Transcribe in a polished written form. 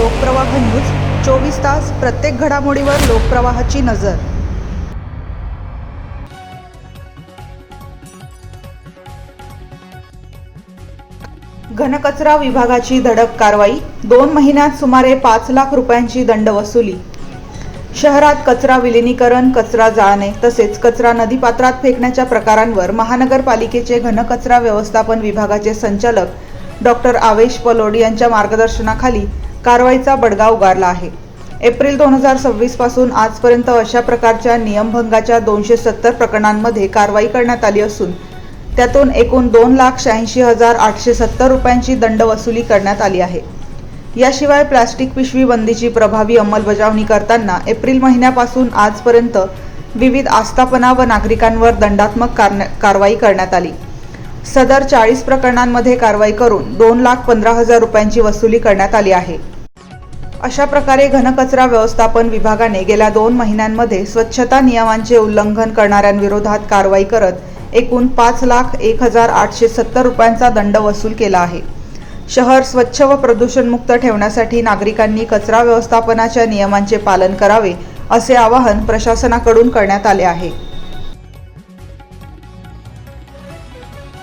Lokpravah news 24 तास प्रत्येक घडामोडीवर लोकप्रवाहाची नजर। घनकचरा विभागाची धडक कारवाई, 2 महिन्यात सुमारे 5 लाख रुपयांची दंड वसुली। शहरात कचरा विलिनीकरण, कचरा जाळणे तसेच कचरा नदीपात्रात फेकण्याच्या प्रकारांवर महानगरपालिकेचे घनकचरा व्यवस्थापन विभागाचे संचालक डॉक्टर आवेश पलोड यांच्या मार्गदर्शनाखाली कारवाईचा बडगा उगारला आहे। एप्रिल 2026 पासून आजपर्यंत अशा प्रकारच्या नियमभंगाच्या 270 प्रकरणांमध्ये कारवाई करण्यात आली असून त्यातून एकूण 2,86,870 रुपयांची दंड वसुली करण्यात आली आहे। याशिवाय प्लास्टिक पिशवी बंदीची प्रभावी अंमलबजावणी करताना एप्रिल महिन्यापासून आजपर्यंत विविध आस्थापना व नागरिकांवर दंडात्मक कारवाई करण्यात आली। सदर 40 प्रकरणांमध्ये कारवाई करून 2,15,000 रुपयांची वसुली करण्यात आली आहे। अशा प्रकारे घनकचरा व्यवस्थापन विभागाने गेल्या 2 महिन्यांमध्ये स्वच्छता नियमांचे उल्लंघन करणाऱ्यांविरोधात कारवाई करत एकूण 5,01,870 रुपयांचा दंड वसूल केला आहे। शहर स्वच्छ व प्रदूषणमुक्त ठेवण्यासाठी नागरिकांनी कचरा व्यवस्थापनाच्या नियमांचे पालन करावे असे आवाहन प्रशासनाकडून करण्यात आले आहे।